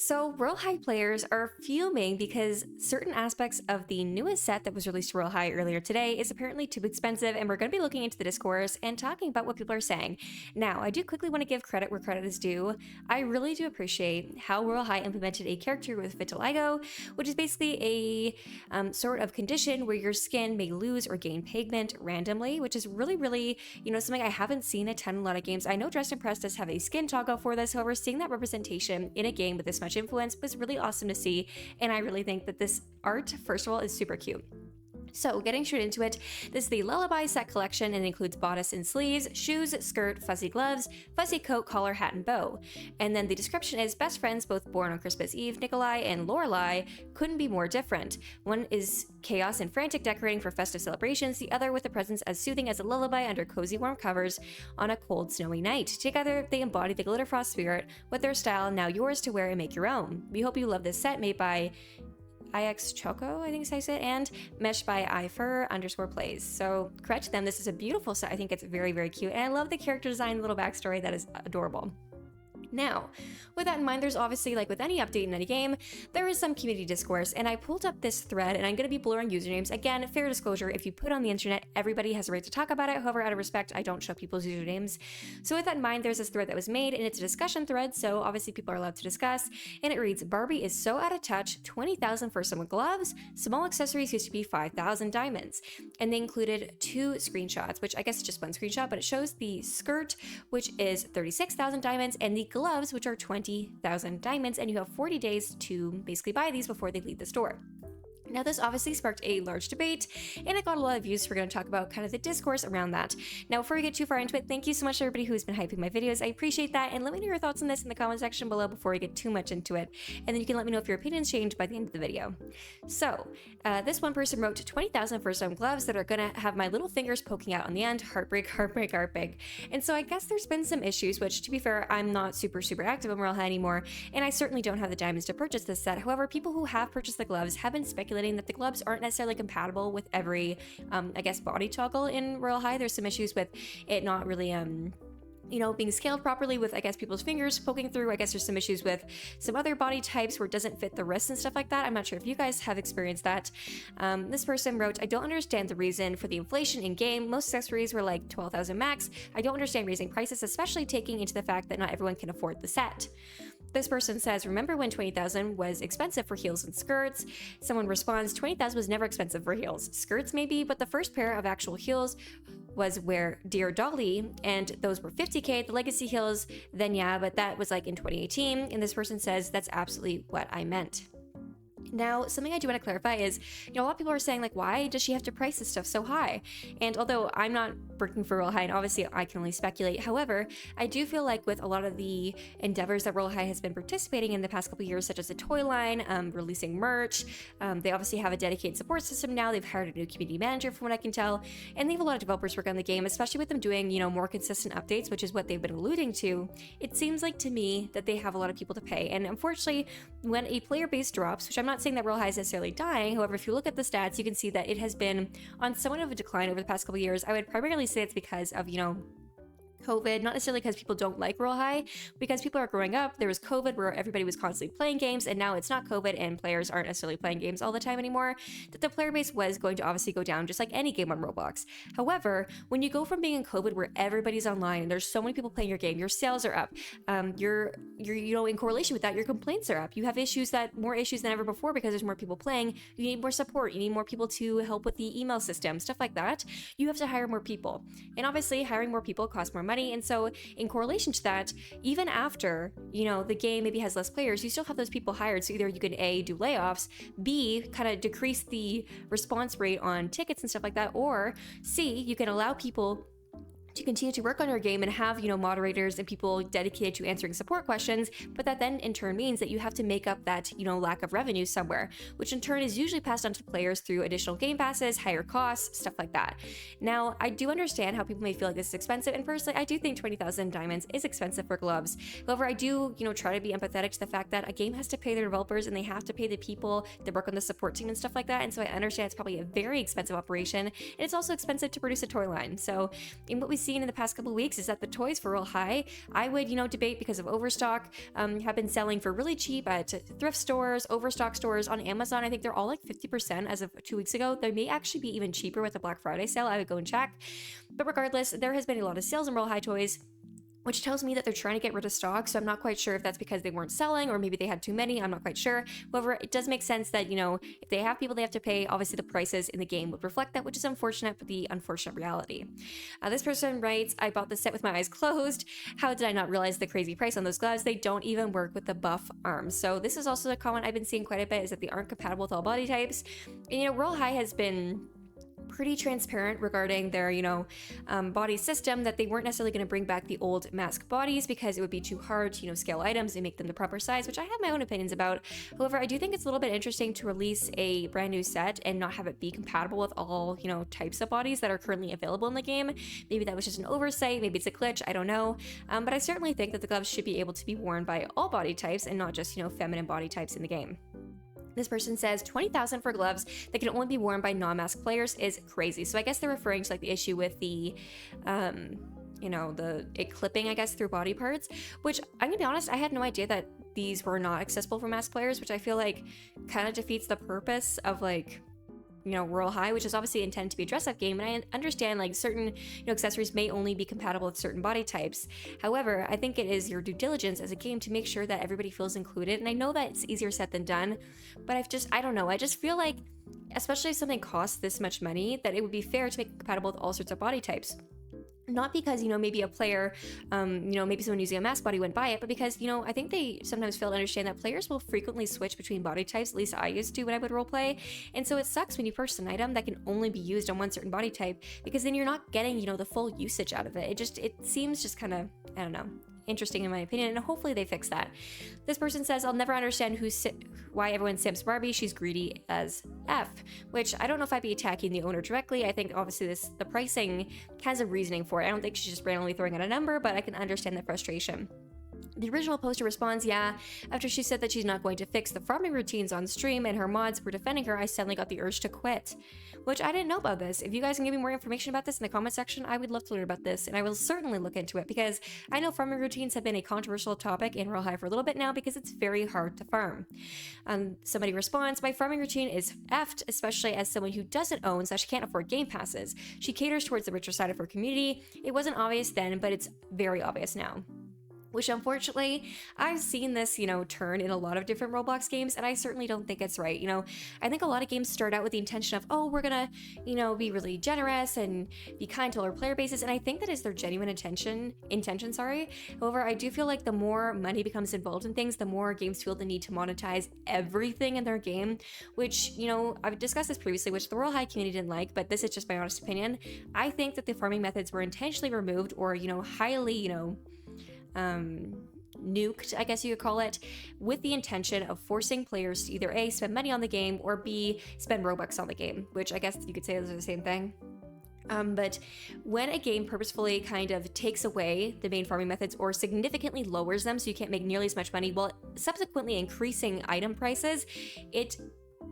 So, Royale High players are fuming because certain aspects of the newest set that was released to Royale High earlier today is apparently too expensive, and we're going to be looking into the discourse and talking about what people are saying. Now, I do quickly want to give credit where credit is due. I really do appreciate how Royale High implemented a character with vitiligo, which is basically a sort of condition where your skin may lose or gain pigment randomly, which is really, something I haven't seen a ton in a lot of games. I know Dresden Press does have a skin toggle for this, however, seeing that representation in a game with this much influence was really awesome to see, and I really think that this art, first of all, is super cute. So, getting straight into it, this is the Lullaby Set collection and includes bodice and sleeves, shoes, skirt, fuzzy gloves, fuzzy coat, collar, hat, and bow. And then the description is best friends, both born on Christmas Eve, Nikolai and Lorelei, couldn't be more different. One is chaos and frantic decorating for festive celebrations, the other with a presence as soothing as a lullaby under cozy warm covers on a cold, snowy night. Together, they embody the Glitter Frost spirit with their style now yours to wear and make your own. We hope you love this set made by IX Choco, I think says it, and meshed by iFur_plays. So credit to them. This is a beautiful set. I think it's very cute, and I love the character design, little backstory that is adorable. Now, with that in mind, there's obviously, like with any update in any game, there is some community discourse, and I pulled up this thread, and I'm going to be blurring usernames. Again, fair disclosure, if you put it on the internet, everybody has a right to talk about it. However, out of respect, I don't show people's usernames. So with that in mind, there's this thread that was made, and it's a discussion thread, so obviously people are allowed to discuss, and it reads, Barbie is so out of touch, 20,000 for some gloves, small accessories used to be 5,000 diamonds. And they included two screenshots, which I guess is just one screenshot, but it shows the skirt, which is 36,000 diamonds, and the gloves, which are 20,000 diamonds, and you have 40 days to basically buy these before they leave the store. Now, this obviously sparked a large debate, and it got a lot of views. So we're going to talk about kind of the discourse around that. Now, before we get too far into it, thank you so much to everybody who's been hyping my videos. I appreciate that, and let me know your thoughts on this in the comment section below before we get too much into it, and then you can let me know if your opinions change by the end of the video. So, this one person wrote 20,000 for some gloves that are going to have my little fingers poking out on the end. Heartbreak. And so I guess there's been some issues, which, to be fair, I'm not super active on Royale High anymore, and I certainly don't have the diamonds to purchase this set. However, people who have purchased the gloves have been speculating that the gloves aren't necessarily compatible with every, I guess, body toggle in Royale High. There's some issues with it not really, being scaled properly with, I guess, people's fingers poking through. I guess there's some issues with some other body types where it doesn't fit the wrists and stuff like that. I'm not sure if you guys have experienced that. This person wrote, I don't understand the reason for the inflation in game. Most accessories were like 12,000 max. I don't understand raising prices, especially taking into the fact that not everyone can afford the set. This person says, remember when 20,000 was expensive for heels and skirts? Someone responds, 20,000 was never expensive for heels. Skirts maybe, but the first pair of actual heels was where Dear Dolly, and those were 50K. The legacy heels, then yeah, but that was like in 2018. And this person says, that's absolutely what I meant. Now, something I do want to clarify is, a lot of people are saying, like, why does she have to price this stuff so high? And although I'm not working for Royale High, and obviously I can only speculate, however, I do feel like with a lot of the endeavors that Royale High has been participating in the past couple of years, such as the toy line, releasing merch, they obviously have a dedicated support system now. They've hired a new community manager, from what I can tell, and they have a lot of developers working on the game, especially with them doing, more consistent updates, which is what they've been alluding to. It seems like to me that they have a lot of people to pay, and unfortunately, when a player base drops, which I'm not saying that Royale High is necessarily dying, however, if you look at the stats, you can see that it has been on somewhat of a decline over the past couple of years. I would primarily say it's because of, COVID, not necessarily because people don't like Royale High, because people are growing up. There was COVID where everybody was constantly playing games, and now it's not COVID and players aren't necessarily playing games all the time anymore, that the player base was going to obviously go down just like any game on Roblox. However, when you go from being in COVID where everybody's online and there's so many people playing your game, your sales are up, you're in correlation with that, your complaints are up. You have more issues than ever before because there's more people playing. You need more support. You need more people to help with the email system, stuff like that. You have to hire more people. And obviously hiring more people costs more money. And so in correlation to that, even after, the game maybe has less players, you still have those people hired. So either you can A, do layoffs, B, kind of decrease the response rate on tickets and stuff like that, or C, you can allow people to continue to work on your game and have, moderators and people dedicated to answering support questions, but that then in turn means that you have to make up that, lack of revenue somewhere, which in turn is usually passed on to players through additional game passes, higher costs, stuff like that. Now, I do understand how people may feel like this is expensive, and personally, I do think 20,000 diamonds is expensive for gloves. However, I do, try to be empathetic to the fact that a game has to pay their developers and they have to pay the people that work on the support team and stuff like that, and so I understand it's probably a very expensive operation, and it's also expensive to produce a toy line. So, in what we see seen in the past couple weeks is that the toys for Royale High, I would, debate because of overstock, have been selling for really cheap at thrift stores, overstock stores on Amazon. I think they're all like 50% as of 2 weeks ago. They may actually be even cheaper with the Black Friday sale. I would go and check. But regardless, there has been a lot of sales in Royale High toys, which tells me that they're trying to get rid of stock. So I'm not quite sure if that's because they weren't selling or maybe they had too many. I'm not quite sure. However, it does make sense that, if they have people they have to pay, obviously the prices in the game would reflect that, which is unfortunate, but the unfortunate reality. This person writes, I bought this set with my eyes closed. How did I not realize the crazy price on those gloves? They don't even work with the buff arms. So this is also a comment I've been seeing quite a bit, is that they aren't compatible with all body types. And, Royale High has been pretty transparent regarding their, body system, that they weren't necessarily going to bring back the old mask bodies because it would be too hard to, scale items and make them the proper size, which I have my own opinions about. However, I do think it's a little bit interesting to release a brand new set and not have it be compatible with all, types of bodies that are currently available in the game. Maybe that was just an oversight, maybe it's a glitch, I don't know. But I certainly think that the gloves should be able to be worn by all body types and not just, feminine body types in the game. This person says 20,000 for gloves that can only be worn by non-mask players is crazy. So I guess they're referring to like the issue with the, it clipping, I guess, through body parts, which I'm gonna be honest, I had no idea that these were not accessible for mask players, which I feel like kind of defeats the purpose of like, Royale High, which is obviously intended to be a dress-up game, and I understand like certain accessories may only be compatible with certain body types. However, I think it is your due diligence as a game to make sure that everybody feels included, and I know that it's easier said than done, but I don't know, I just feel like, especially if something costs this much money, that it would be fair to make it compatible with all sorts of body types. Not because, maybe a player, maybe someone using a mask body wouldn't buy it, but because, I think they sometimes fail to understand that players will frequently switch between body types, at least I used to when I would roleplay. And so it sucks when you purchase an item that can only be used on one certain body type, because then you're not getting, the full usage out of it. It seems just kind of, I don't know, interesting in my opinion, and hopefully they fix that. This person says, I'll never understand why everyone simps Barbie. She's greedy as F, which I don't know if I'd be attacking the owner directly. I think obviously the pricing has a reasoning for it. I don't think she's just randomly throwing out a number, but I can understand the frustration. The original poster responds, yeah, after she said that she's not going to fix the farming routines on stream and her mods were defending her, I suddenly got the urge to quit. Which I didn't know about this. If you guys can give me more information about this in the comment section, I would love to learn about this, and I will certainly look into it, because I know farming routines have been a controversial topic in Royale High for a little bit now because it's very hard to farm. Somebody responds, my farming routine is effed, especially as someone who doesn't own / can't afford game passes. She caters towards the richer side of her community. It wasn't obvious then, but it's very obvious now. Which unfortunately, I've seen this, turn in a lot of different Roblox games, and I certainly don't think it's right. I think a lot of games start out with the intention of, oh, we're gonna, be really generous and be kind to all our player bases, and I think that is their genuine intention. However, I do feel like the more money becomes involved in things, the more games feel the need to monetize everything in their game, which, I've discussed this previously, which the Royale High community didn't like, but this is just my honest opinion. I think that the farming methods were intentionally removed or, highly, nuked, I guess you could call it, with the intention of forcing players to either A, spend money on the game, or B, spend Robux on the game, which I guess you could say those are the same thing. But when a game purposefully kind of takes away the main farming methods or significantly lowers them so you can't make nearly as much money while subsequently increasing item prices, it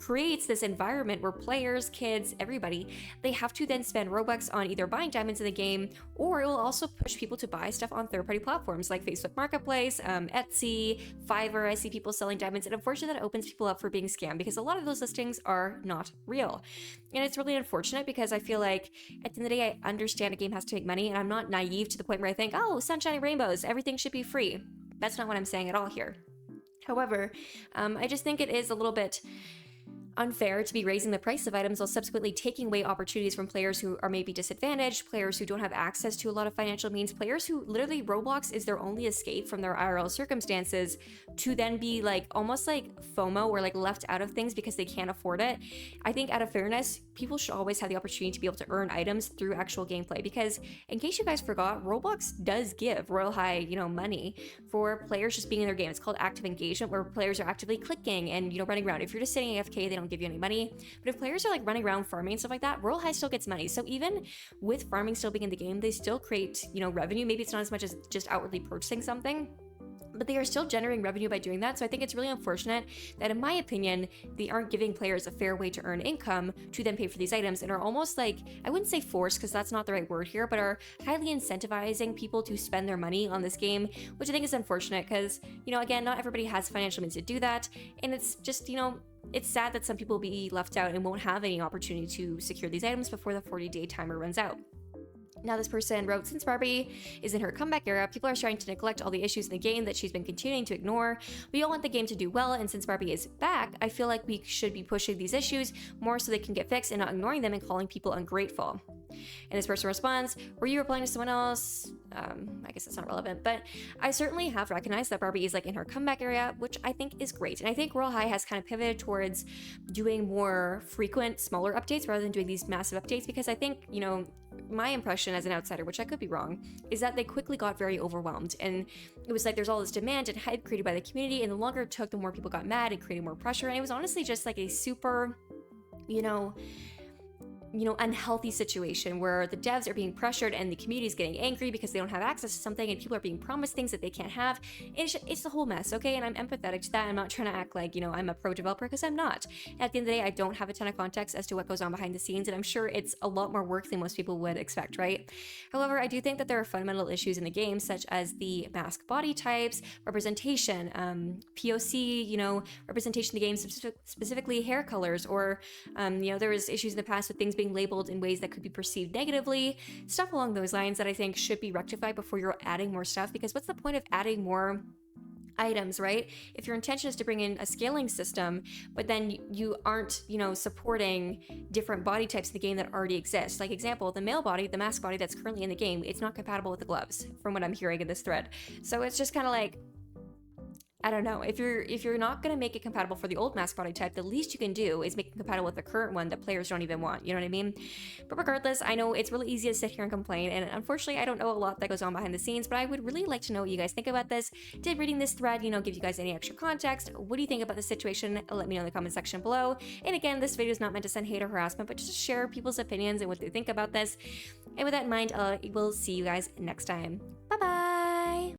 creates this environment where players, kids, everybody, they have to then spend Robux on either buying diamonds in the game, or it will also push people to buy stuff on third-party platforms like Facebook Marketplace, Etsy, Fiverr. I see people selling diamonds, and unfortunately that opens people up for being scammed because a lot of those listings are not real. And it's really unfortunate because I feel like at the end of the day, I understand a game has to make money, and I'm not naive to the point where I think, oh, sunshine and rainbows, everything should be free. That's not what I'm saying at all here. However, I just think it is a little bit unfair to be raising the price of items while subsequently taking away opportunities from players who are maybe disadvantaged, players who don't have access to a lot of financial means, players who literally Roblox is their only escape from their IRL circumstances, to then be like almost like FOMO or like left out of things because they can't afford it. I think out of fairness, people should always have the opportunity to be able to earn items through actual gameplay, because in case you guys forgot, Roblox does give Royale High, money for players just being in their game. It's called active engagement, where players are actively clicking and, running around. If you're just sitting AFK, they don't give you any money. But if players are like running around farming and stuff like that, Royale High still gets money. So even with farming still being in the game, they still create, revenue. Maybe it's not as much as just outwardly purchasing something. but they are still generating revenue by doing that. So I think it's really unfortunate that, in my opinion, they aren't giving players a fair way to earn income to then pay for these items, and are almost like, I wouldn't say forced because that's not the right word here, but are highly incentivizing people to spend their money on this game, which I think is unfortunate because, again, not everybody has financial means to do that. And it's just, it's sad that some people will be left out and won't have any opportunity to secure these items before the 40-day timer runs out. Now, this person wrote, since Barbie is in her comeback era, people are starting to neglect all the issues in the game that she's been continuing to ignore. We all want the game to do well, and since Barbie is back, I feel like we should be pushing these issues more so they can get fixed and not ignoring them and calling people ungrateful. And this person responds, were you replying to someone else? I guess that's not relevant, but I certainly have recognized that Barbie is like in her comeback area, which I think is great. And I think Royale High has kind of pivoted towards doing more frequent, smaller updates rather than doing these massive updates, because I think, my impression as an outsider, which I could be wrong, is that they quickly got very overwhelmed. And it was like there's all this demand and hype created by the community, and the longer it took, the more people got mad and created more pressure. And it was honestly just like a super, unhealthy situation where the devs are being pressured and the community is getting angry because they don't have access to something, and people are being promised things that they can't have. It's the whole mess, okay? And I'm empathetic to that. I'm not trying to act like, I'm a pro developer, because I'm not. At the end of the day, I don't have a ton of context as to what goes on behind the scenes, and I'm sure it's a lot more work than most people would expect, right? However, I do think that there are fundamental issues in the game, such as the mask body types, representation, POC, representation in the game, specifically hair colors, or, there was issues in the past with things being labeled in ways that could be perceived negatively, stuff along those lines that I think should be rectified before you're adding more stuff, because what's the point of adding more items, right? If your intention is to bring in a scaling system, but then you aren't, supporting different body types in the game that already exist. Like example, the male body, the mask body that's currently in the game, it's not compatible with the gloves, from what I'm hearing in this thread. So it's just kind of like, I don't know. If you're not gonna make it compatible for the old mask body type, the least you can do is make it compatible with the current one that players don't even want. You know what I mean? But regardless, I know it's really easy to sit here and complain, and unfortunately, I don't know a lot that goes on behind the scenes. But I would really like to know what you guys think about this. Did reading this thread, give you guys any extra context? What do you think about the situation? Let me know in the comment section below. And again, this video is not meant to send hate or harassment, but just to share people's opinions and what they think about this. And with that in mind, we'll see you guys next time. Bye bye.